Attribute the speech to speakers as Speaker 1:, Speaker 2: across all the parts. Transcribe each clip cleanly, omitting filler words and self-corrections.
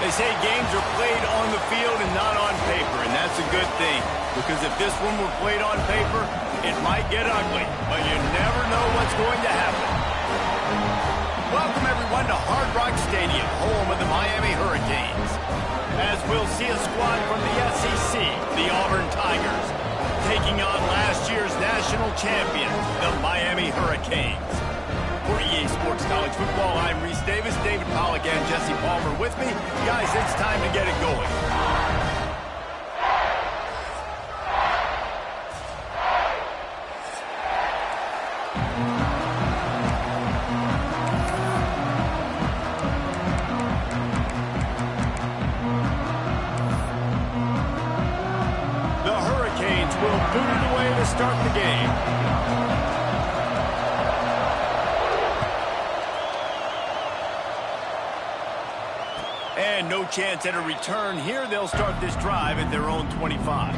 Speaker 1: They say games are played on the field and not on paper, and that's a good thing. Because if this one were played on paper, it might get ugly, but you never know what's going to happen. Welcome, everyone, to Hard Rock Stadium, home of the Miami Hurricanes. As we'll see a squad from the SEC, the Auburn Tigers, taking on last year's national champions, the Miami Hurricanes. For EA Sports College Football, I'm Reese Davis, David Pollack, and Jesse Palmer with me. Guys, it's time to get it going. The Hurricanes will boot it away to start the game. And no chance at a return here. They'll start this drive at their own 25.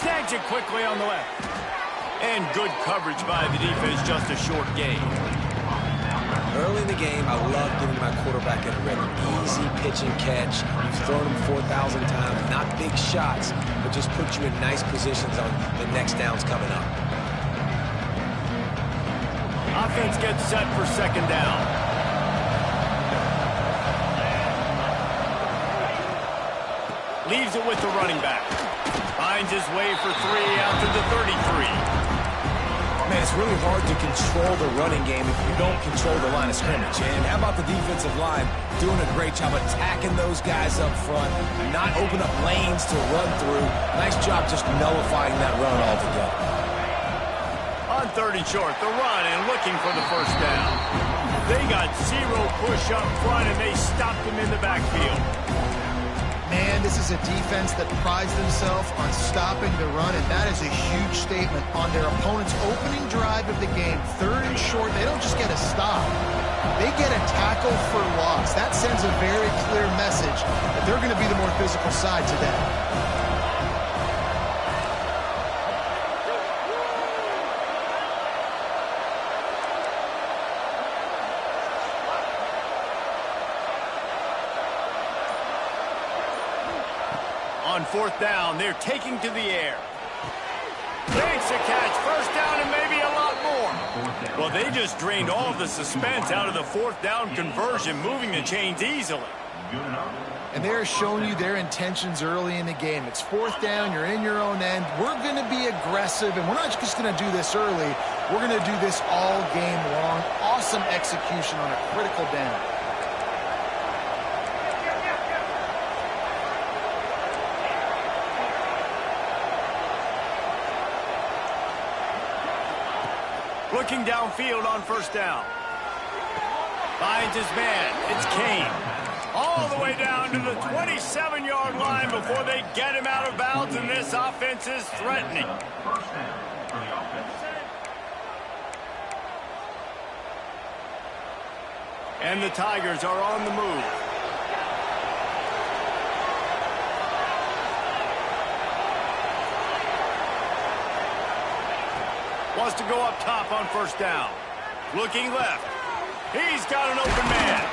Speaker 1: Snags it quickly on the left. And good coverage by the defense, just a short gain.
Speaker 2: Early in the game, I love giving my quarterback a rhythm. Easy pitch and catch. You've thrown him 4,000 times. Not big shots, but just put you in nice positions on the next downs coming up.
Speaker 1: Offense gets set for second down. Leaves it with the running back. Finds his way for three out to the 33.
Speaker 2: Man, it's really hard to control the running game if you don't control the line of scrimmage. And how about the defensive line doing a great job attacking those guys up front, not open up lanes to run through. Nice job just nullifying that run altogether.
Speaker 1: On third and short, the run and looking for the first down. They got zero push up front, and they stopped him in the backfield.
Speaker 3: Man, this is a defense that prides themselves on stopping the run, and that is a huge statement on their opponent's opening drive of the game. Third and short, they don't just get a stop. They get a tackle for loss. That sends a very clear message that they're going to be the more physical side today.
Speaker 1: On fourth down, they're taking to the air. Makes a catch, first down, and maybe a lot more. Well, they just drained all of the suspense out of the fourth down conversion, moving the chains easily.
Speaker 3: And they're showing you their intentions early in the game. It's fourth down, you're in your own end. We're going to be aggressive, and we're not just going to do this early. We're going to do this all game long. Awesome execution on a critical down.
Speaker 1: Looking downfield on first down. Finds his man. It's Kane. All the way down to the 27-yard line before they get him out of bounds, and this offense is threatening. And the Tigers are on the move. Wants to go up top on first down. Looking left. He's got an open man.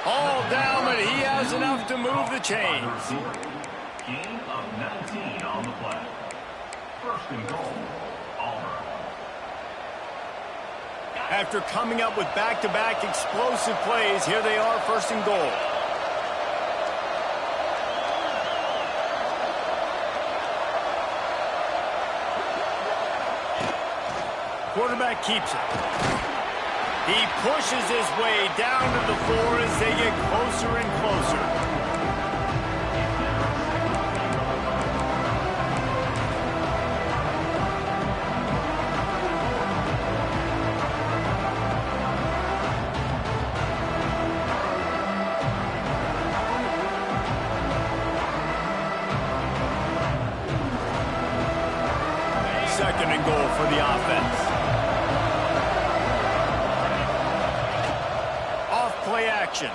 Speaker 1: All down, but he has enough to move the chains.
Speaker 4: Gain of 19 on the play. First and goal, Auburn.
Speaker 1: After coming up with back-to-back explosive plays, here they are, first and goal. Quarterback keeps it. He pushes his way down to the floor as they get closer and closer. Second and goal for the offense. Off-play action.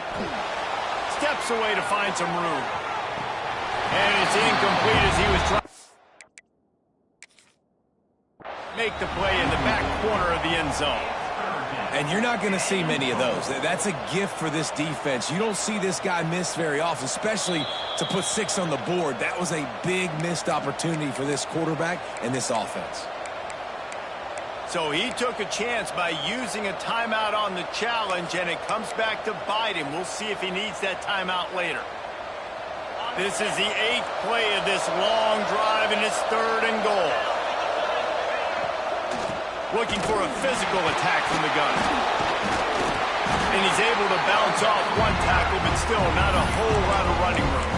Speaker 1: Steps away to find some room. And it's incomplete as he was trying to make the play in the back corner of the end zone.
Speaker 2: And you're not going to see many of those. That's a gift for this defense. You don't see this guy miss very often, especially to put 6 on the board. That was a big missed opportunity for this quarterback and this offense.
Speaker 1: So he took a chance by using a timeout on the challenge, and it comes back to bite him. We'll see if he needs that timeout later. This is the 8th play of this long drive, and it's third and goal. Looking for a physical attack from the gun. And he's able to bounce off one tackle, but still not a whole lot of running room.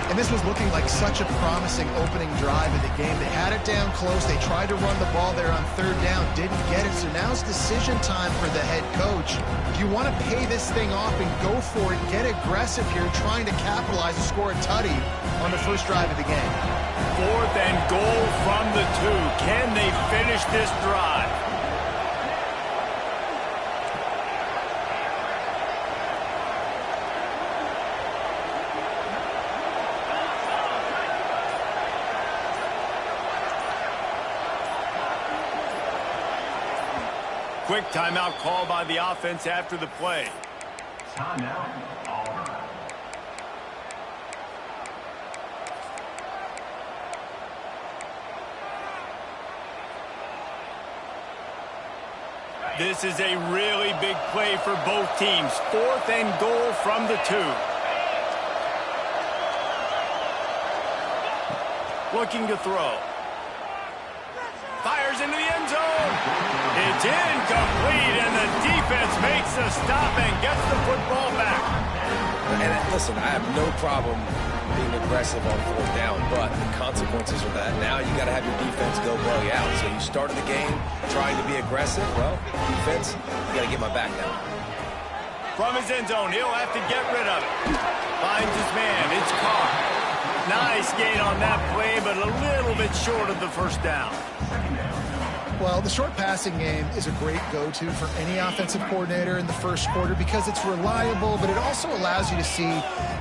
Speaker 3: And this was looking like such a promising opening drive in the game. They had it down close. They tried to run the ball there on third down, didn't get it. So now it's decision time for the head coach. Do you want to pay this thing off and go for it, get aggressive here, trying to capitalize and score a tutty on the first drive of the game?
Speaker 1: Fourth and goal from the 2. Can they finish this drive? Quick timeout call by the offense after the play.
Speaker 4: Timeout, Auburn.
Speaker 1: This is a really big play for both teams. Fourth and goal from the 2. Looking to throw. Fires into the end zone. It's incomplete, and the defense makes the stop and gets the football back.
Speaker 2: And listen, I have no problem being aggressive on fourth down, but the consequences of that, now you got to have your defense go blow you out. So you started the game trying to be aggressive. Well, defense, you got to get my back now.
Speaker 1: From his end zone, he'll have to get rid of it. Finds his man. It's caught. Nice gain on that play, but a little bit short of the first down.
Speaker 3: Well, the short passing game is a great go-to for any offensive coordinator in the first quarter because it's reliable, but it also allows you to see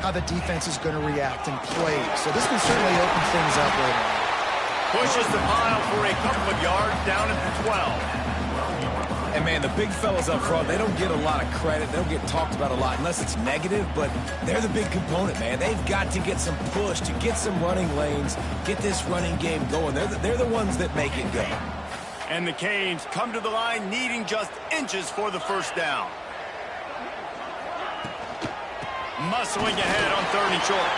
Speaker 3: how the defense is going to react and play. So this can certainly open things up later on.
Speaker 1: Pushes the pile for a couple of yards down at the 12.
Speaker 2: And, man, the big fellas up front, they don't get a lot of credit. They don't get talked about a lot unless it's negative, but they're the big component, man. They've got to get some push, to get some running lanes, get this running game going. They're the ones that make it go.
Speaker 1: And the Canes come to the line needing just inches for the first down. Muscling ahead on third and short.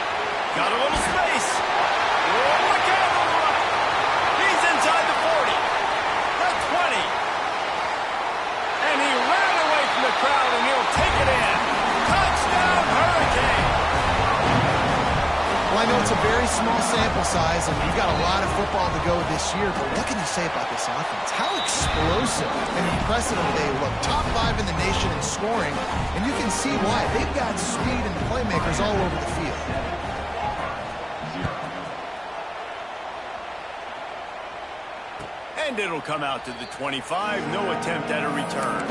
Speaker 1: Got a little space. Oh, look out! He's inside the 40. The 20. And he ran away from the crowd, and he'll take it in. Touchdown, Hurricane!
Speaker 3: Well, I know it's a very small sample size, and you've got a lot of football to go this year, but what can you say about this offense? How explosive and impressive they look. Top 5 in the nation in scoring, and you can see why. They've got speed and playmakers all over the field.
Speaker 1: And it'll come out to the 25. No attempt at a return.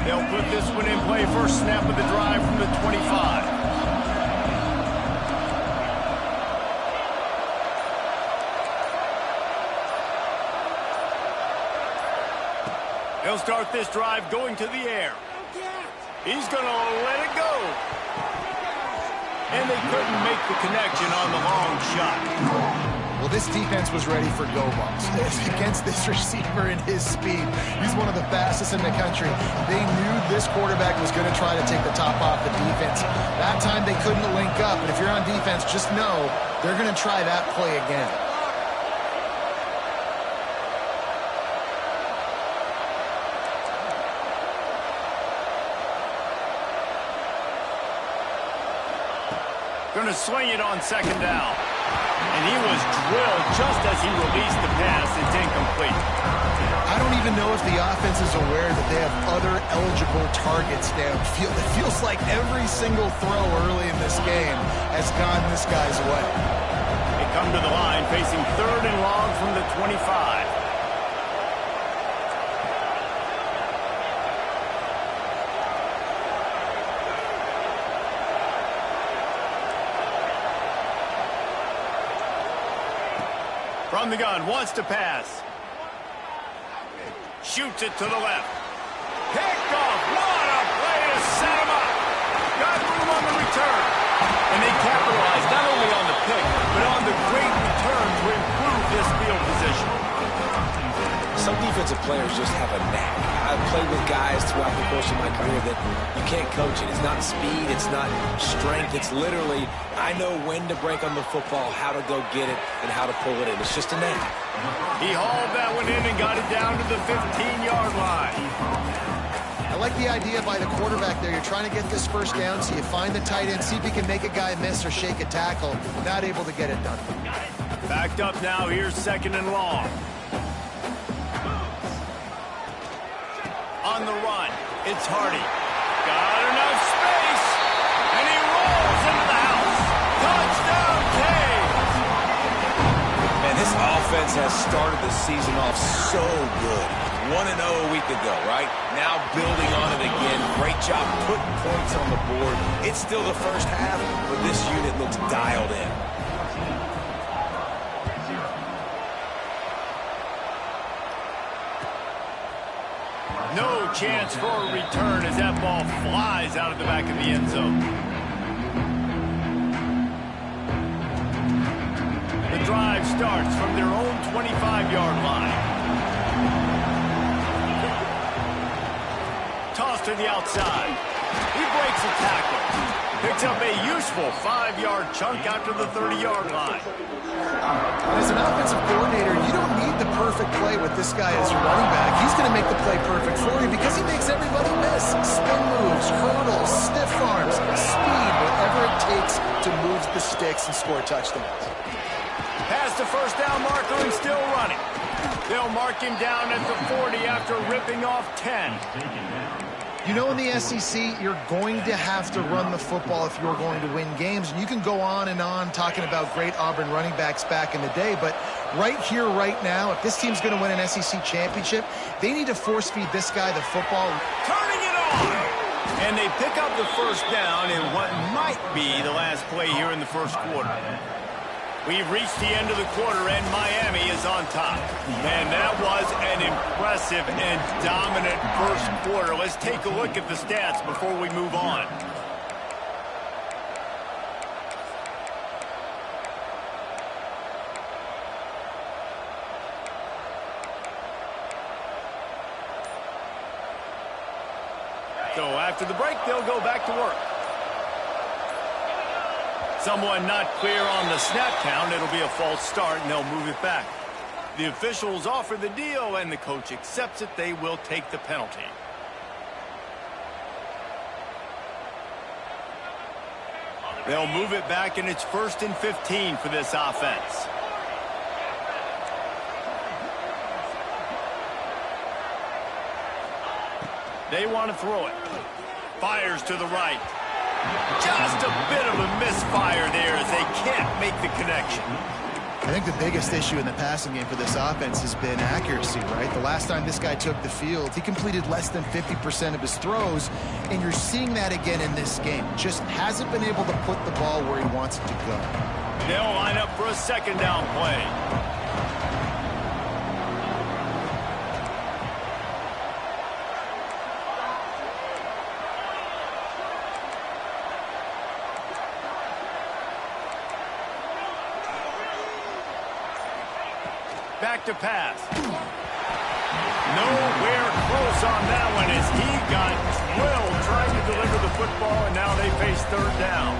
Speaker 1: They'll put this one in play. First snap of the drive from the 25. He'll start this drive going to the air. He's going to let it go. And they couldn't make the connection on the long shot.
Speaker 3: Well, this defense was ready for go bumps. Against this receiver and his speed, he's one of the fastest in the country. They knew this quarterback was going to try to take the top off the defense. That time they couldn't link up, and if you're on defense, just know they're going to try that play again.
Speaker 1: Going to swing it on second down. And he was drilled just as he released the pass. It's incomplete.
Speaker 3: I don't even know if the offense is aware that they have other eligible targets downfield. It feels like every single throw early in this game has gone this guy's way.
Speaker 1: They come to the line facing 3rd and long from the 25. From the gun, wants to pass. Shoots it to the left. Picked off. What a play to set him up. Got room on the return. And they capitalized not only on the pick, but on the great return to improve this field position.
Speaker 2: Some defensive players just have a knack. I've played with guys throughout the course of my career that you can't coach it. It's not speed, it's not strength. It's literally, I know when to break on the football, how to go get it, and how to pull it in. It's just a knack.
Speaker 1: He hauled that one in and got it down to the 15-yard line.
Speaker 3: I like the idea by the quarterback there. You're trying to get this first down, so you find the tight end, see if he can make a guy miss or shake a tackle. Not able to get it done.
Speaker 1: Backed up now. Here's 2nd and long. On the run, it's Hardy. Got enough space, and he rolls into the house. Touchdown, Canes!
Speaker 2: Man, this offense has started the season off so good. 1-0 a week ago, right? Now building on it again. Great job putting points on the board. It's still the first half, but this unit looks dialed in.
Speaker 1: No chance for a return as that ball flies out of the back of the end zone. The drive starts from their own 25-yard line. Toss to the outside. He breaks a tackle. Picks up a useful 5-yard chunk after the 30-yard line.
Speaker 3: As an offensive coordinator, you don't need the perfect play with this guy as your running back. He's going to make the play perfect for you because he makes everybody miss. Spin moves, hurdles, stiff arms, speed, whatever it takes to move the sticks and score touchdowns.
Speaker 1: Past the first down marker and still running. They'll mark him down at the 40 after ripping off 10.
Speaker 3: You know, in the SEC, you're going to have to run the football if you're going to win games. And you can go on and on talking about great Auburn running backs back in the day. But right here, right now, if this team's going to win an SEC championship, they need to force feed this guy the football.
Speaker 1: Turning it on! And they pick up the first down in what might be the last play here in the first quarter. We've reached the end of the quarter, and Miami is on top. And that was an impressive and dominant first quarter. Let's take a look at the stats before we move on. So after the break, they'll go back to work. Someone not clear on the snap count. It'll be a false start, and they'll move it back. The officials offer the deal, and the coach accepts it. They will take the penalty. They'll move it back, and it's 1st and 15 for this offense. They want to throw it. Fires to the right. Just a bit of a misfire there as they can't make the connection.
Speaker 3: I think the biggest issue in the passing game for this offense has been accuracy, right? The last time this guy took the field, he completed less than 50% of his throws, and you're seeing that again in this game. Just hasn't been able to put the ball where he wants it to go.
Speaker 1: They'll line up for a 2nd down play. Back to pass. Nowhere close on that one as he got drilled trying to deliver the football, and now they face 3rd down.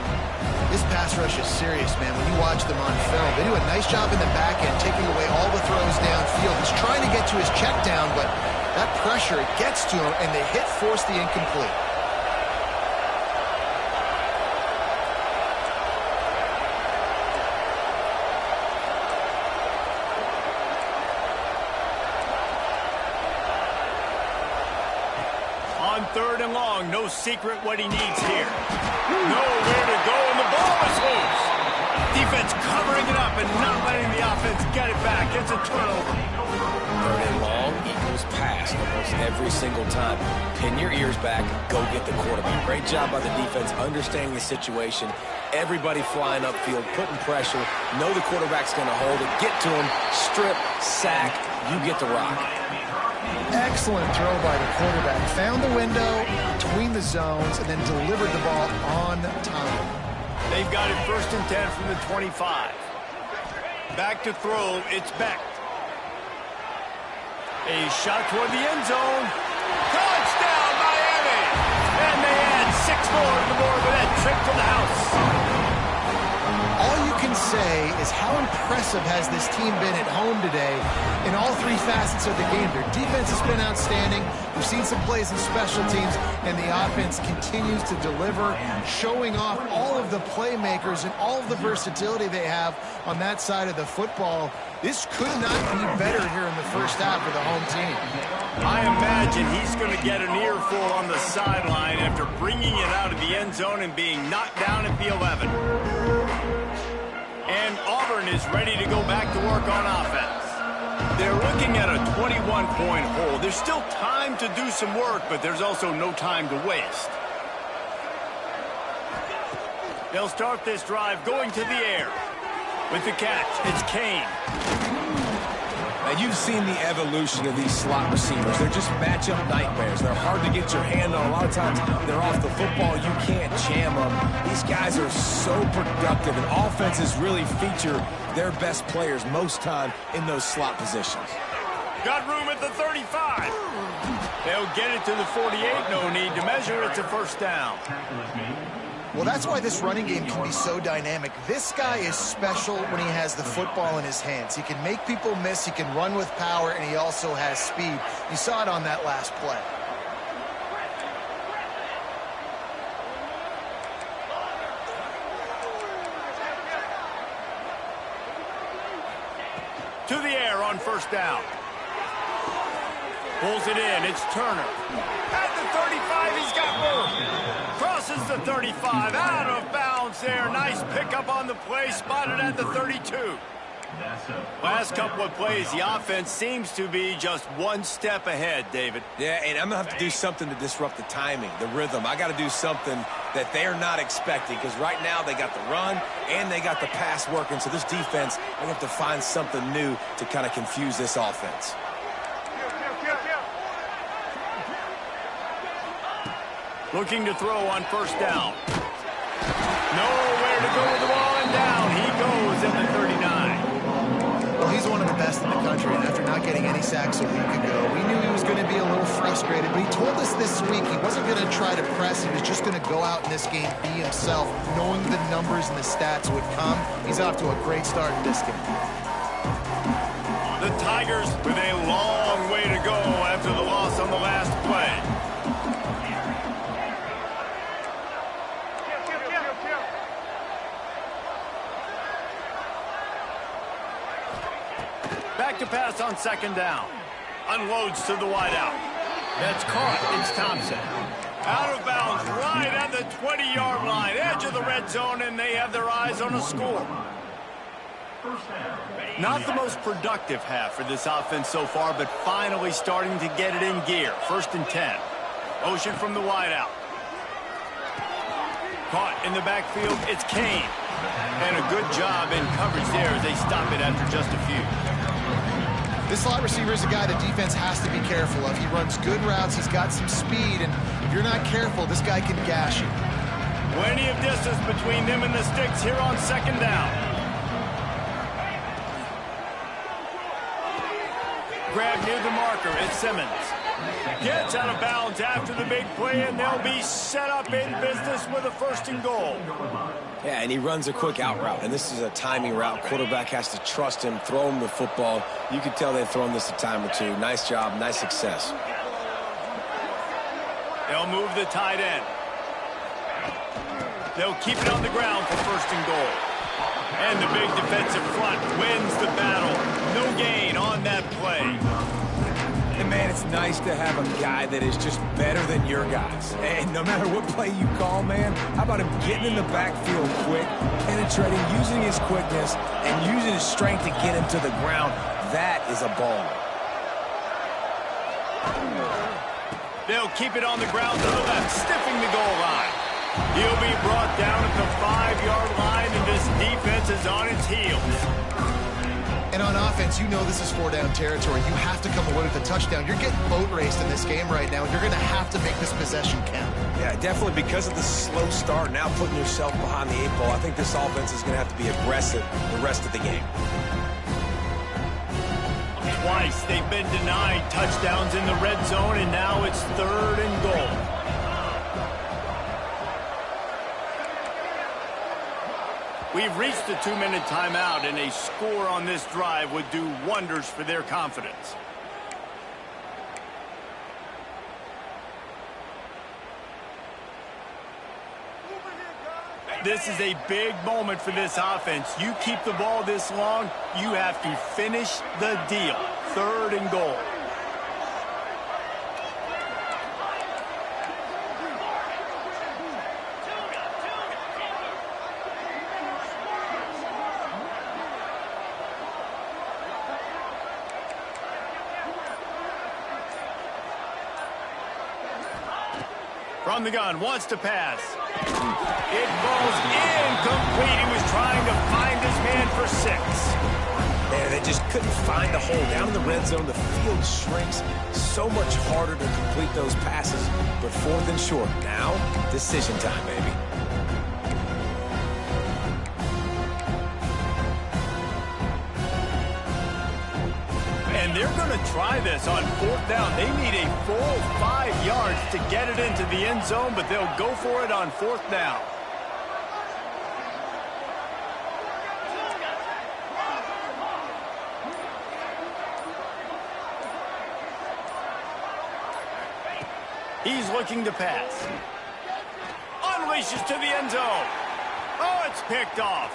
Speaker 3: This pass rush is serious, man. When you watch them on film, they do a nice job in the back end, taking away all the throws downfield. He's trying to get to his check down, but that pressure, it gets to him, and the hit forced the incomplete.
Speaker 1: On 3rd and long, no secret what he needs here. Nowhere to go, and the ball is loose. Defense covering it up and not letting the offense get it back. It's a turnover.
Speaker 2: 3rd and long equals pass almost every single time. Pin your ears back, go get the quarterback. Great job by the defense, understanding the situation. Everybody flying upfield, putting pressure. Know the quarterback's going to hold it. Get to him, strip, sack. You get the rock.
Speaker 3: Excellent throw by the quarterback. Found the window between the zones and then delivered the ball on time.
Speaker 1: They've got it 1st and 10 from the 25. Back to throw, it's Beck. A shot toward the end zone. Touchdown, Miami! And they add 6 more to the board with that trip to the house.
Speaker 3: All you can say is how impressive has this team been at home today in all 3 facets of the game. Their defense has been outstanding. We've seen some plays in special teams, and the offense continues to deliver, showing off all of the playmakers and all of the versatility they have on that side of the football. This could not be better here in the 1st half for the home team.
Speaker 1: I imagine he's going to get an earful on the sideline after bringing it out of the end zone and being knocked down at the 11. And Auburn is ready to go back to work on offense. They're looking at a 21-point hole. There's still time to do some work, but there's also no time to waste. They'll start this drive going to the air. With the catch, it's Kane.
Speaker 2: Now, you've seen the evolution of these slot receivers. They're just matchup nightmares. They're hard to get your hand on. A lot of times, they're off the football. You can't jam them. These guys are so productive, and offenses really feature their best players most time in those slot positions.
Speaker 1: Got room at the 35. They'll get it to the 48. No need to measure. It's a 1st down.
Speaker 3: Well, that's why this running game can be so dynamic. This guy is special when he has the football in his hands. He can make people miss, he can run with power, and he also has speed. You saw it on that last play.
Speaker 1: To the air on 1st down. Pulls it in. It's Turner. At the 35, he's got room. Crosses the 35. Out of bounds there. Nice pickup on the play. Spotted at the 32. Last couple of plays, the offense seems to be just one step ahead, David.
Speaker 2: Yeah, and I'm going to have to do something to disrupt the timing, the rhythm. I got to do something that they're not expecting, because right now they got the run and they got the pass working. So this defense, they have to find something new to kind of confuse this offense.
Speaker 1: Looking to throw on 1st down. Nowhere to go with the ball, and down he goes at the 39.
Speaker 3: Well, he's one of the best in the country, and after not getting any sacks a week ago, we knew he was going to be a little frustrated, but he told us this week he wasn't going to try to press. He was just going to go out in this game, be himself, knowing the numbers and the stats would come. He's off to a great start in this game.
Speaker 1: The Tigers with a long way to go after the loss on the last play. Back to pass on second down. Unloads to the wideout. That's caught. It's Thompson. Out of bounds right at the 20-yard line. Edge of the red zone, and they have their eyes on a score. Not the most productive half for this offense so far, but finally starting to get it in gear. 1st and 10. Motion from the wideout. Caught in the backfield. It's Kane. And a good job in coverage there as they stop it after just a few.
Speaker 3: This slot receiver is a guy the defense has to be careful of. He runs good routes. He's got some speed, and if you're not careful, this guy can gash you.
Speaker 1: Plenty of distance between them and the sticks here on second down. Grab near the marker. It's Simmons. Gets out of bounds after the big play, and they'll be set up in business with a 1st and goal.
Speaker 2: Yeah, and he runs a quick out route, and this is a timing route. Quarterback has to trust him, throw him the football. You can tell they've thrown this a time or two. Nice job, nice success.
Speaker 1: They'll move the tight end. They'll keep it on the ground for 1st and goal. And the big defensive front wins the battle. No gain on that play.
Speaker 2: And, man, it's nice to have a guy that is just better than your guys. And no matter what play you call, man, how about him getting in the backfield quick, penetrating, using his quickness, and using his strength to get him to the ground. That is a ball.
Speaker 1: They'll keep it on the ground to the left, stiffing the goal line. He'll be brought down at the 5-yard line, and this defense is on its heels.
Speaker 3: And on offense, you know this is 4-down territory. You have to come away with a touchdown. You're getting boat raced in this game right now, and you're going to have to make this possession count.
Speaker 2: Yeah, definitely because of the slow start, now putting yourself behind the 8 ball. I think this offense is going to have to be aggressive the rest of the game.
Speaker 1: Twice they've been denied touchdowns in the red zone, and now it's 3rd and goal. We've reached the 2-minute timeout, and a score on this drive would do wonders for their confidence. This is a big moment for this offense. You keep the ball this long, you have to finish the deal. 3rd and goal. From the gun, wants to pass. It falls incomplete. He was trying to find his man for 6.
Speaker 2: Man, they just couldn't find a hole. Down in the red zone, the field shrinks. So much harder to complete those passes. But 4th and short. Now, decision time, baby.
Speaker 1: And they're going to try this on 4th down. They need a full 5 yards to get it into the end zone, but they'll go for it on 4th down. He's looking to pass. Unleashes to the end zone. Oh, it's picked off.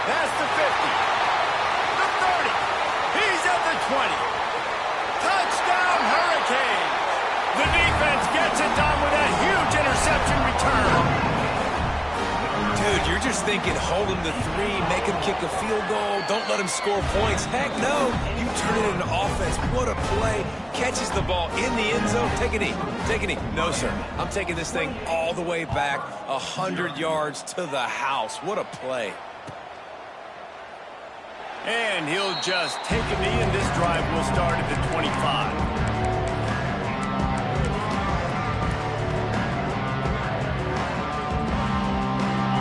Speaker 1: That's the 50. The 30. He's at the 20. Touchdown, Hurricanes. The defense gets it done with a huge interception return.
Speaker 2: Dude, you're just thinking, hold him to 3, make him kick a field goal, don't let him score points. Heck no, you turn it into offense. What a play. Catches the ball in the end zone. Take a knee. Take a knee. No, sir. I'm taking this thing all the way back 100 yards to the house. What a play.
Speaker 1: And he'll just take a knee, and this drive will start at the 25.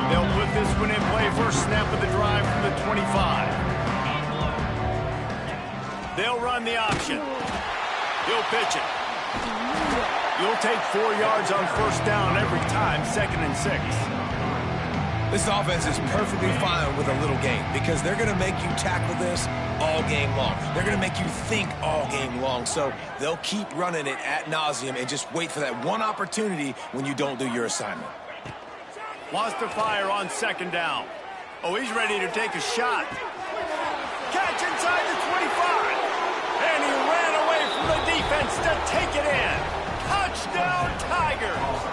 Speaker 1: They'll put this one in play. First snap of the drive from the 25. They'll run the option. He'll pitch it. You'll take 4 yards on 1st down every time, 2nd and 6.
Speaker 2: This offense is perfectly fine with a little game because they're going to make you tackle this all game long. They're going to make you think all game long. So they'll keep running it ad nauseum and just wait for that one opportunity when you don't do your assignment.
Speaker 1: Lost to fire on second down. Oh, he's ready to take a shot. Catch inside the 25. And he ran away from the defense to take it in. Touchdown, Tigers.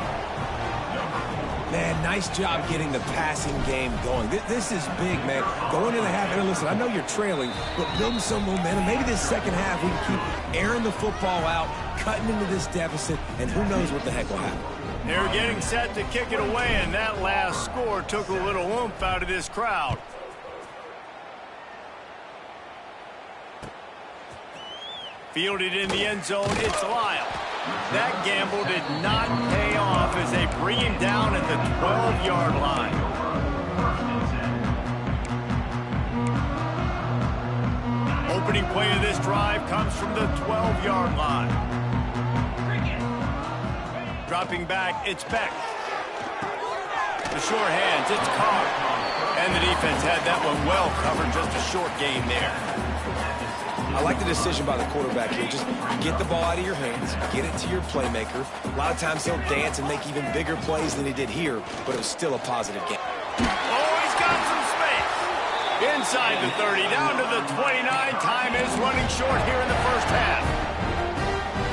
Speaker 2: Man, nice job getting the passing game going. This is big, man. Going into the half, and listen, I know you're trailing, but building some momentum. Maybe this second half we can keep airing the football out, cutting into this deficit, and who knows what the heck will happen.
Speaker 1: They're getting set to kick it away, and that last score took a little oomph out of this crowd. Fielded in the end zone, it's Lyle. That gamble did not pay off as they bring him down at the 12-yard line. Opening play of this drive comes from the 12-yard line. Dropping back, it's Beck. The short hands, it's Carr. And the defense had that one well covered, just a short gain there.
Speaker 2: I like the decision by the quarterback here. Just get the ball out of your hands, get it to your playmaker. A lot of times he'll dance and make even bigger plays than he did here, but it was still a positive game.
Speaker 1: Oh, he's got some space. Inside the 30, down to the 29. Time is running short here in the first half.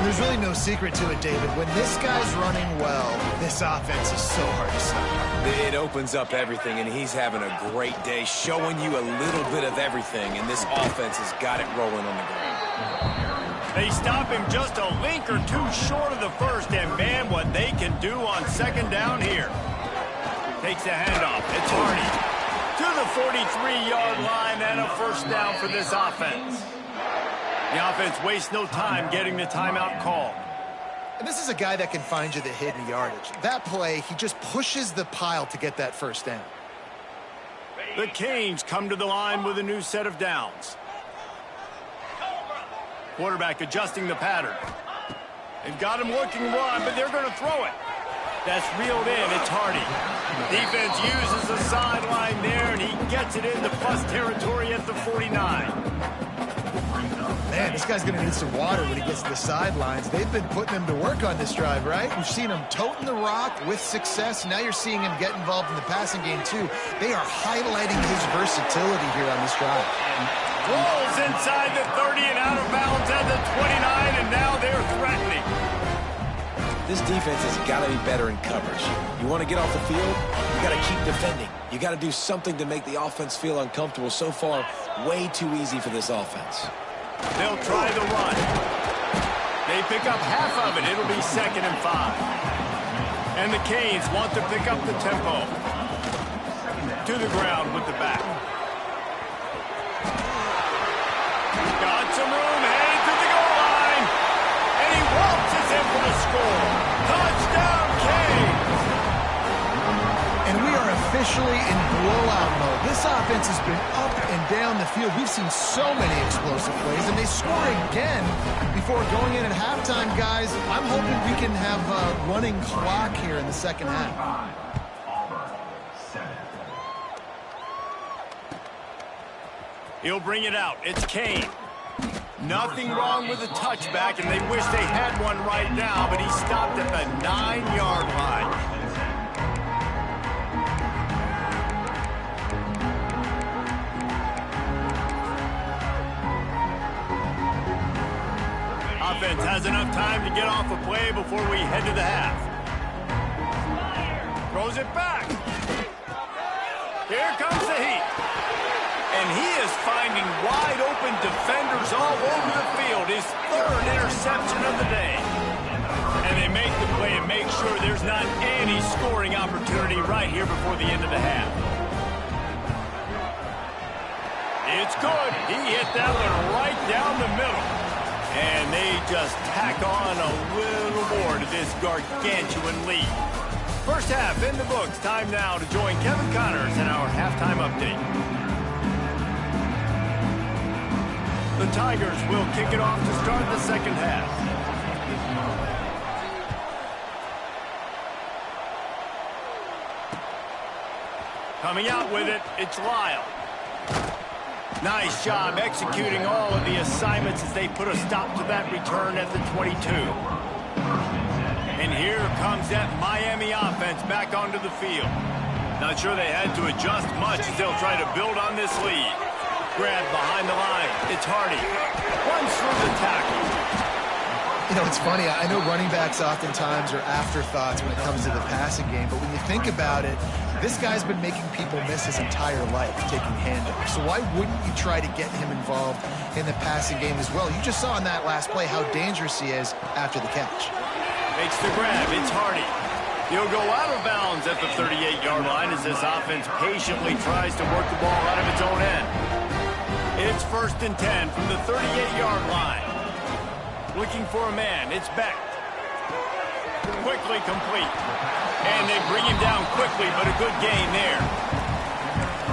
Speaker 3: There's really no secret to it, David. When this guy's running well, this offense is so hard to stop.
Speaker 2: It opens up everything, and he's having a great day, showing you a little bit of everything, and this offense has got it rolling on the ground.
Speaker 1: They stop him just a link or two short of the first, and man, what they can do on second down here. Takes the handoff. It's Hardy to the 43-yard line, and a first down for this offense. The offense wastes no time getting the timeout called.
Speaker 3: And this is a guy that can find you the hidden yardage. That play, he just pushes the pile to get that first down.
Speaker 1: The Canes come to the line with a new set of downs. Quarterback adjusting the pattern. They've got him looking run, but they're going to throw it. That's reeled in. It's Hardy. Defense uses the sideline there, and he gets it into plus territory at the 49.
Speaker 3: Man, this guy's going to need some water when he gets to the sidelines. They've been putting him to work on this drive, right? We've seen him toting the rock with success. Now you're seeing him get involved in the passing game, too. They are highlighting his versatility here on this drive.
Speaker 1: Rolls inside the 30 and out of bounds at the 29, and now they're threatening.
Speaker 2: This defense has got to be better in coverage. You want to get off the field, you got to keep defending. You got to do something to make the offense feel uncomfortable. So far, way too easy for this offense.
Speaker 1: They'll try the run. They pick up half of it. It'll be 2nd and 5. And the Canes want to pick up the tempo. To the ground with the back. Got some room, headed to the goal line. And he waltzes in for the score. Touchdown, Canes!
Speaker 3: And we are officially in blowout mode. This offense has been up and down the field. We've seen so many explosive plays, and they score again before going in at halftime, guys. I'm hoping we can have a running clock here in the second half.
Speaker 1: He'll bring it out. It's Kane. Nothing wrong with the touchback, and they wish they had one right now, but he stopped at the 9-yard line. Offense has enough time to get off a play before we head to the half. Throws it back. Here comes the heat. And he is finding wide open defenders all over the field. His 3rd interception of the day. And they make the play and make sure there's not any scoring opportunity right here before the end of the half. It's good. He hit that one right down the middle. And they just tack on a little more to this gargantuan lead. First half in the books. Time now to join Kevin Connors in our halftime update. The Tigers will kick it off to start the second half. Coming out with it, it's Lyle. Nice job executing all of the assignments as they put a stop to that return at the 22. And here comes that Miami offense back onto the field. Not sure they had to adjust much as they'll try to build on this lead. Grab behind the line. It's Hardy. Runs through the tackle.
Speaker 3: You know, it's funny. I know running backs oftentimes are afterthoughts when it comes to the passing game, but when you think about it, this guy's been making people miss his entire life taking handoffs. So why wouldn't you try to get him involved in the passing game as well? You just saw in that last play how dangerous he is after the catch.
Speaker 1: Makes the grab. It's Hardy. He'll go out of bounds at the 38-yard line as this offense patiently tries to work the ball out of its own end. It's 1st and 10 from the 38-yard line. Looking for a man. It's Beck. Quickly complete. And they bring him down quickly, but a good gain there.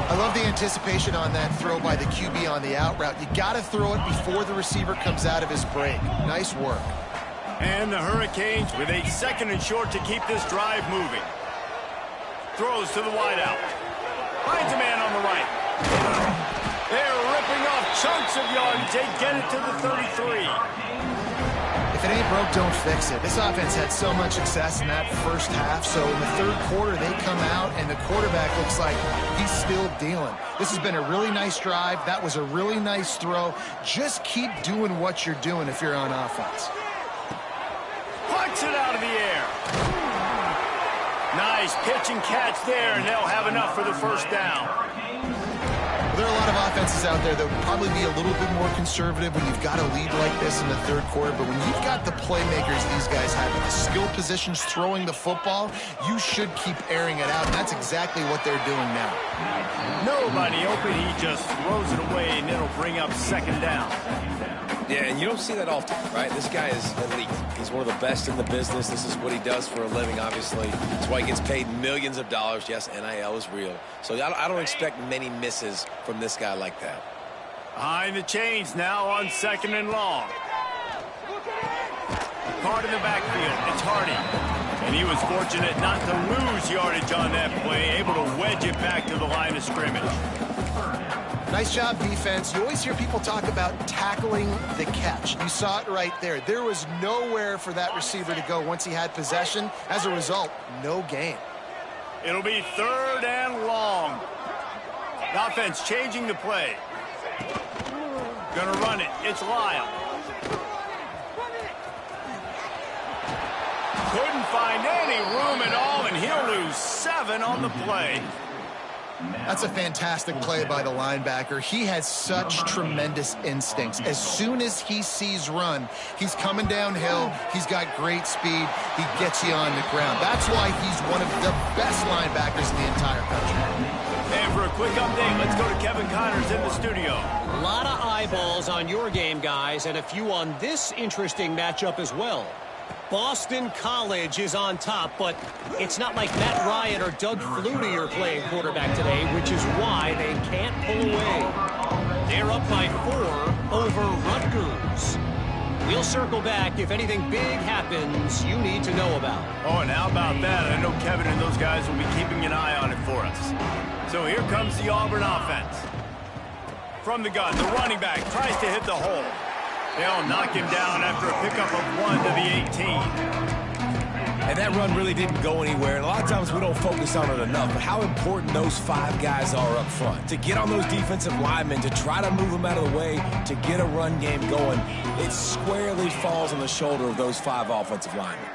Speaker 3: I love the anticipation on that throw by the QB on the out route. You got to throw it before the receiver comes out of his break. Nice work.
Speaker 1: And the Hurricanes with a 2nd and short to keep this drive moving. Throws to the wideout. Finds a man on the right. They're ripping off chunks of yards. They get it to the 33.
Speaker 3: If it ain't broke, don't fix it. This offense had so much success in that first half, so in the 3rd quarter, they come out, and the quarterback looks like he's still dealing. This has been a really nice drive. That was a really nice throw. Just keep doing what you're doing if you're on offense.
Speaker 1: Punts it out of the air. Nice pitch and catch there, and they'll have enough for the 1st down.
Speaker 3: Well, there are a lot of offenses out there that would probably be a little bit more conservative when you've got a lead like this in the 3rd quarter, but when you've got the playmakers these guys have in the skill positions throwing the football, you should keep airing it out, and that's exactly what they're doing now.
Speaker 1: Nobody open, he just throws it away, and it'll bring up 2nd down.
Speaker 2: Yeah, and you don't see that often, right? This guy is elite. He's one of the best in the business. This is what he does for a living, obviously. That's why he gets paid millions of dollars. Yes, NIL is real. So I don't expect many misses from this guy like that.
Speaker 1: Behind the chains now on 2nd and long. Card in the backfield. It's Hardy. And he was fortunate not to lose yardage on that play, able to wedge it back to the line of scrimmage.
Speaker 3: Nice job, defense. You always hear people talk about tackling the catch. You saw it right there. There was nowhere for that receiver to go once he had possession. As a result, no gain.
Speaker 1: It'll be 3rd and long. The offense changing the play. Gonna run it. It's Lyle. Couldn't find any room at all, and he'll lose 7 on the play.
Speaker 3: That's a fantastic play by the linebacker. He has such tremendous instincts. As soon as he sees run, he's coming downhill. He's got great speed. He gets you on the ground. That's why he's one of the best linebackers in the entire country.
Speaker 1: And for a quick update, let's go to Kevin Connors in the studio.
Speaker 5: A lot of eyeballs on your game, guys, and a few on this interesting matchup as well. Boston College is on top, but it's not like Matt Ryan or Doug Flutie are playing quarterback today, which is why they can't pull away. They're up by 4 over Rutgers. We'll circle back if anything big happens you need to know about.
Speaker 1: Oh, and how about that? I know Kevin and those guys will be keeping an eye on it for us. So here comes the Auburn offense. From the gun, the running back tries to hit the hole. They'll knock him down after a pickup of 1 to the 18.
Speaker 2: And that run really didn't go anywhere. And a lot of times we don't focus on it enough. But how important those 5 guys are up front. To get on those defensive linemen, to try to move them out of the way, to get a run game going, it squarely falls on the shoulder of those 5 offensive linemen.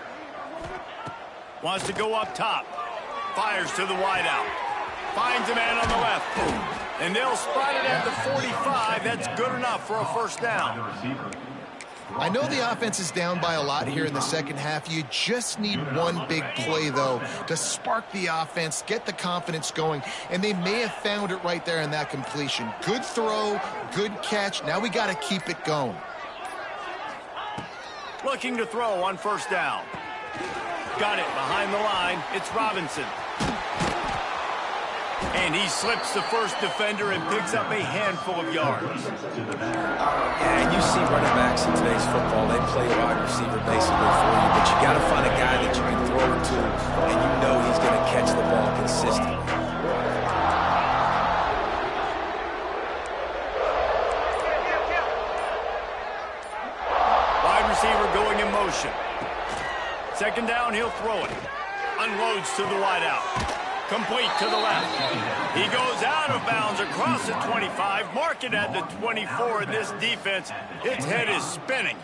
Speaker 1: Wants to go up top. Fires to the wideout. Finds a man on the left. And they'll spot it at the 45. That's good enough for a 1st down.
Speaker 3: I know the offense is down by a lot here in the 2nd half. You just need one big play, though, to spark the offense, get the confidence going, and they may have found it right there in that completion. Good throw, good catch. Now we got to keep it going.
Speaker 1: Looking to throw on 1st down. Got it behind the line. It's Robinson. And he slips the 1st defender and picks up a handful of yards.
Speaker 2: Yeah, and you see running backs in today's football, they play wide receiver basically for you, but you got to find a guy that you can throw it to, and you know he's going to catch the ball consistently.
Speaker 1: down, he'll throw it. Unloads to the wideout. Complete to the left. He goes out of bounds across the 25, mark it at the 24. This defense, its head is spinning.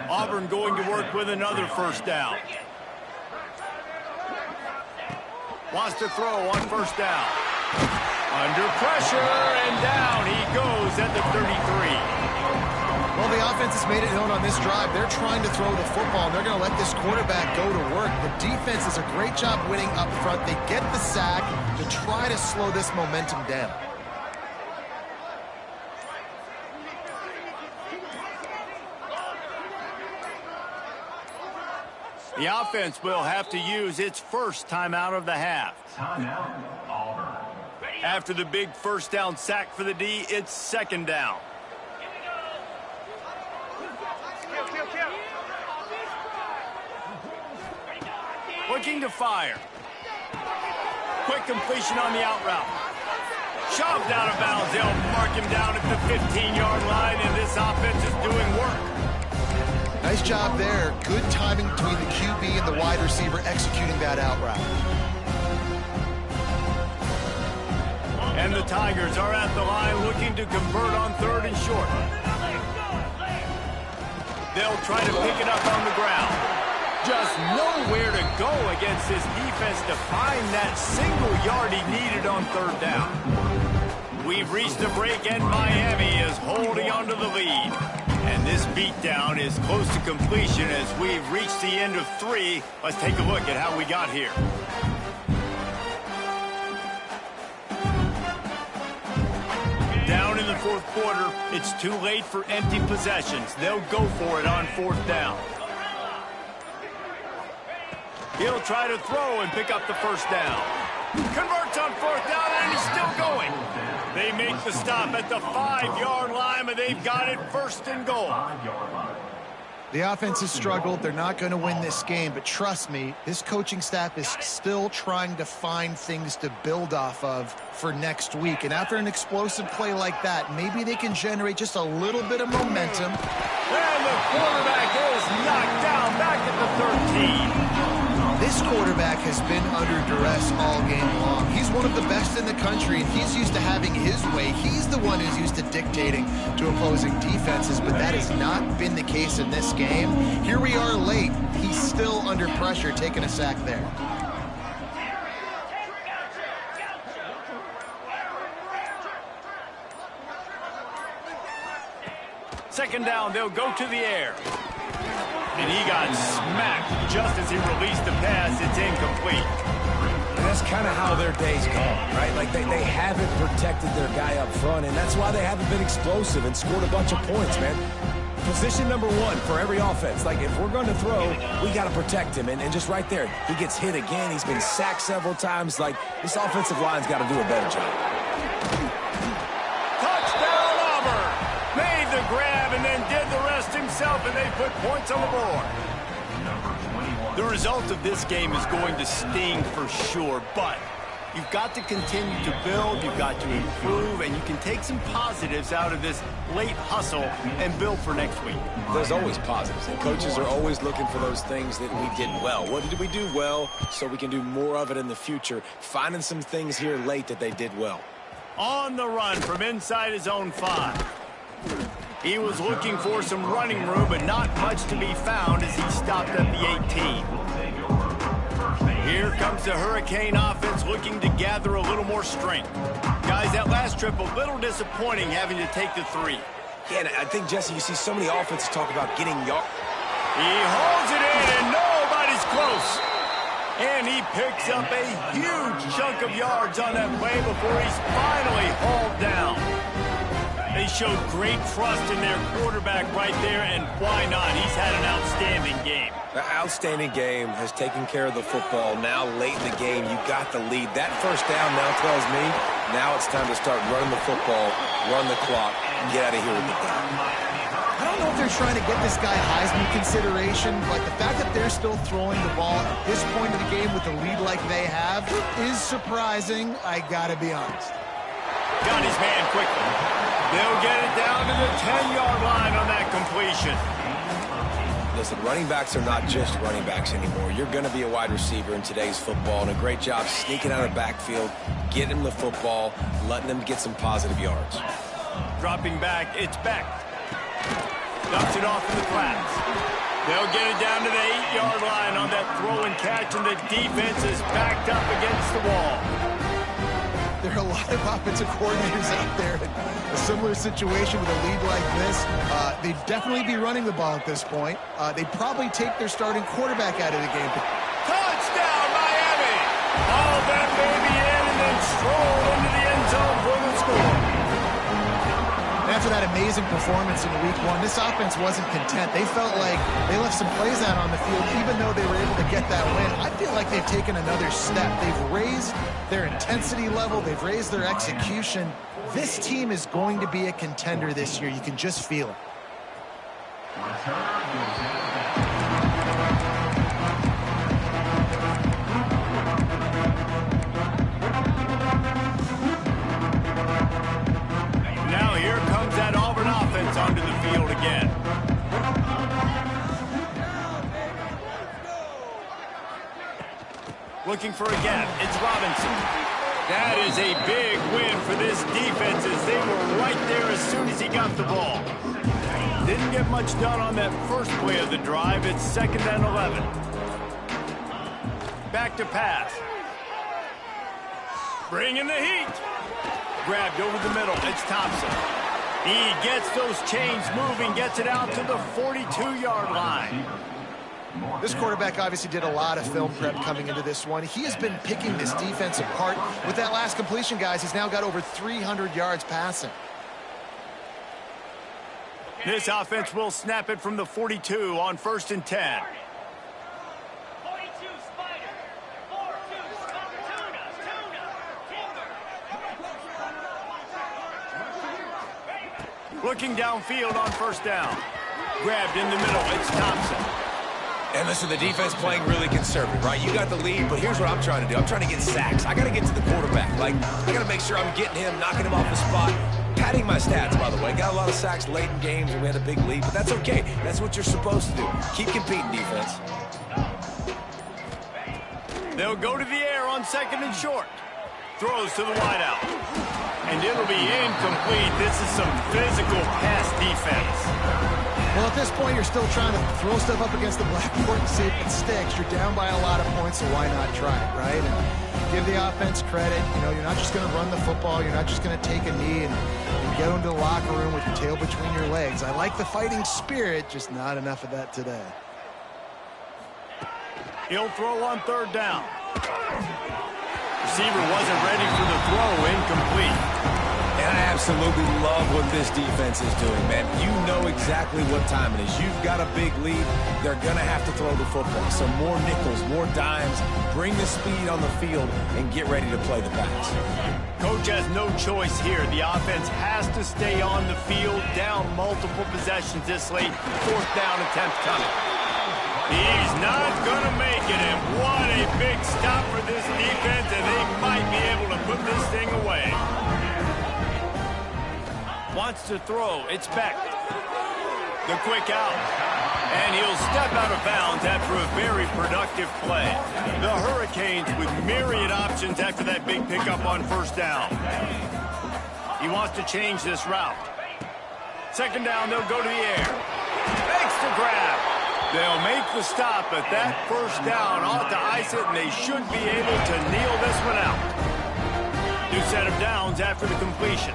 Speaker 1: Auburn going to work with another first down. Wants to throw on first down. Under pressure, and down he goes at the 33.
Speaker 3: Well, the offense has made it known on this drive. They're trying to throw the football, and they're going to let this quarterback go to work. The defense does a great job winning up front. They get the sack to try to slow this momentum down.
Speaker 1: The offense will have to use its first timeout of the half.
Speaker 4: Timeout, Auburn.
Speaker 1: After the big first down sack for the D, it's second down. Looking to fire. Quick completion on the out route. Shoved out of bounds. They'll mark him down at the 15-yard line, and this offense is doing work.
Speaker 3: Nice job there. Good timing between the QB and the wide receiver executing that out route.
Speaker 1: And the Tigers are at the line looking to convert on third and short. They'll try to pick it up on the ground. Just nowhere to go against this defense to find that single yard he needed on third down. We've reached the break, and Miami is holding on to the lead. And this beatdown is close to completion as we've reached the end of 3. Let's take a look at how we got here. Down in the fourth quarter, it's too late for empty possessions. They'll go for it on fourth down. He'll try to throw and pick up the first down. Converts on fourth down, and he's still going. They make the stop at the 5-yard line, but they've got it first and goal.
Speaker 3: The offense has struggled. They're not going to win this game, but trust me, this coaching staff is still trying to find things to build off of for next week. And after an explosive play like that, maybe they can generate just a little bit of momentum.
Speaker 1: And the quarterback is knocked down back at the 13.
Speaker 3: This quarterback has been under duress all game long. He's one of the best in the country, and he's used to having his way. He's the one who's used to dictating to opposing defenses, but that has not been the case in this game. Here we are late. He's still under pressure, taking a sack there.
Speaker 1: Second down, they'll go to the air. And he got smacked just as he released the pass. It's incomplete.
Speaker 2: And that's kind of how their day's gone, right? Like they haven't protected their guy up front, and that's why they haven't been explosive and scored a bunch of points, man. Position number 1 for every offense. Like, if we're going to throw, we got to protect him. And just right there, he gets hit again. He's been sacked several times. Like, this offensive line's got to do a better job.
Speaker 1: Touchdown, Auburn! Made the grab and then did the rest himself, and they put points on the board. The result of this game is going to sting for sure, but you've got to continue to build, you've got to improve, and you can take some positives out of this late hustle and build for next week.
Speaker 2: There's always positives, and coaches are always looking for those things that we did well. What did we do well so we can do more of it in the future? Finding some things here late that they did well.
Speaker 1: On the run from inside his own 5. He was looking for some running room, but not much to be found as he stopped at the 18. Here comes the Hurricane offense looking to gather a little more strength. Guys, that last trip a little disappointing having to take the 3.
Speaker 2: Yeah, and I think, Jesse, you see so many offenses talk about getting yards.
Speaker 1: He holds it in, and nobody's close. And he picks up a huge chunk of yards on that play before he's finally hauled down. They showed great trust in their quarterback right there, and why not? He's had an outstanding game.
Speaker 2: The outstanding game has taken care of the football. Now, late in the game, you got the lead. That first down now tells me now it's time to start running the football, run the clock, and get out of here with the game.
Speaker 3: I don't know if they're trying to get this guy Heisman consideration, but the fact that they're still throwing the ball at this point of the game with a lead like they have is surprising, I gotta be honest.
Speaker 1: Got his man quickly. They'll get it down to the 10-yard line on that completion.
Speaker 2: listen, running backs are not just running backs anymore. You're going to be a wide receiver in today's football, and a great job sneaking out of the backfield, getting them the football, letting them get some positive yards.
Speaker 1: Dropping back, it's Beck. Dumps it off in the flats. They'll get it down to the 8-yard line on that throw and catch, and the defense is backed up against the wall.
Speaker 3: There are a lot of offensive coordinators out there in a similar situation with a lead like this. They'd definitely be running the ball at this point. They'd probably take their starting quarterback out of the game.
Speaker 1: Touchdown, Miami! All that baby in and then stroll into the end zone for the score.
Speaker 3: After that amazing performance in week one, this offense wasn't content. They felt like they left some plays out on the field, even though they were able to get that win. I feel like they've taken another step. They've raised their intensity level. They've raised their execution. This team is going to be a contender this year. You can just feel it.
Speaker 1: Now here comes that Auburn offense onto the field again. Looking for a gap. It's Robinson. That is a big win for this defense as they were right there as soon as he got the ball. Didn't get much done on that first play of the drive. It's 2nd and 11. Back to pass. Bringing the heat. Grabbed over the middle. It's Thompson. He gets those chains moving, gets it out to the 42-yard line.
Speaker 3: This quarterback obviously did a lot of film prep coming into this one. He has been picking this defense apart. With that last completion, guys, he's now got over 300 yards passing.
Speaker 1: This offense will snap it from the 42 on 1st and 10. Looking downfield on 1st down. Grabbed in the middle. It's Thompson.
Speaker 2: And listen, the defense playing really conservative, right? You got the lead, but here's what I'm trying to do. I'm trying to get sacks. I got to get to the quarterback. Like, I got to make sure I'm getting him, knocking him off the spot. Padding my stats, by the way. Got a lot of sacks late in games, and we had a big lead, but that's okay. That's what you're supposed to do. Keep competing, defense.
Speaker 1: They'll go to the air on 2nd and short. Throws to the wideout. And it'll be incomplete. This is some physical pass defense.
Speaker 3: Well, at this point, you're still trying to throw stuff up against the blackboard and see if it sticks. You're down by a lot of points, so why not try it, right? And give the offense credit. You know, you're not just going to run the football. You're not just going to take a knee and get into the locker room with your tail between your legs. I like the fighting spirit, just not enough of that today.
Speaker 1: He'll throw on 3rd down. Receiver wasn't ready for the throw, incomplete.
Speaker 2: And I absolutely love what this defense is doing, man. You know exactly what time it is. You've got a big lead. They're going to have to throw the football. So more nickels, more dimes. Bring the speed on the field and get ready to play the pass.
Speaker 1: Coach has no choice here. The offense has to stay on the field, down multiple possessions this late. 4th down attempt coming. He's not going to make it, and what a big stop for this defense, and they might be able to put this thing away. Wants to throw. It's Beck. The quick out. And he'll step out of bounds after a very productive play. The Hurricanes with myriad options after that big pickup on 1st down. He wants to change this route. 2nd down, they'll go to the air. Makes the grab. They'll make the stop, but that 1st down ought to ice it, and they should be able to kneel this one out. New set of downs after the completion.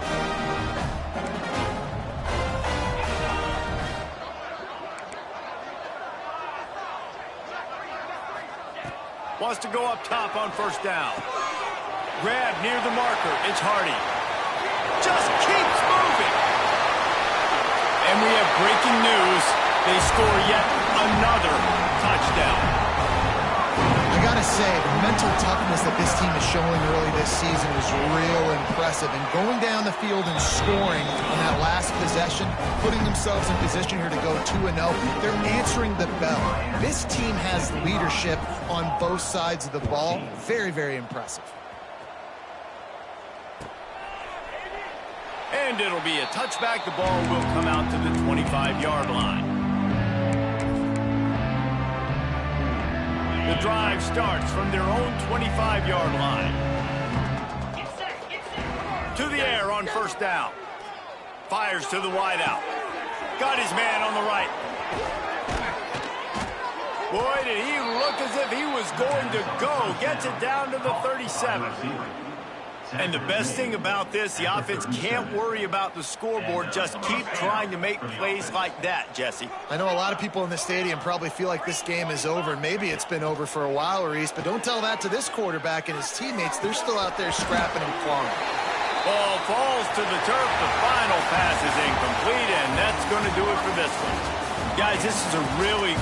Speaker 1: Wants to go up top on 1st down. Grab near the marker. It's Hardy. Just keeps moving. And we have breaking news. They score yet another touchdown.
Speaker 3: I gotta say, the mental toughness that this team is showing early this season is real impressive. And going down the field and scoring on that last possession, putting themselves in position here to go 2-0, they're answering the bell. This team has leadership on both sides of the ball. Very, very impressive.
Speaker 1: And it'll be a touchback. The ball will come out to the 25-yard line. The drive starts from their own 25-yard line. To the air on first down. Fires to the wideout. Got his man on the right. Boy, did he look as if he was going to go. Gets it down to the 37. And the best thing about this, the offense can't worry about the scoreboard. Just keep trying to make plays like that, Jesse.
Speaker 3: I know a lot of people in the stadium probably feel like this game is over. Maybe it's been over for a while, Reese, but don't tell that to this quarterback and his teammates. They're still out there scrapping and clawing.
Speaker 1: Ball falls to the turf. The final pass is incomplete, and that's going to do it for this one. Guys, this is a really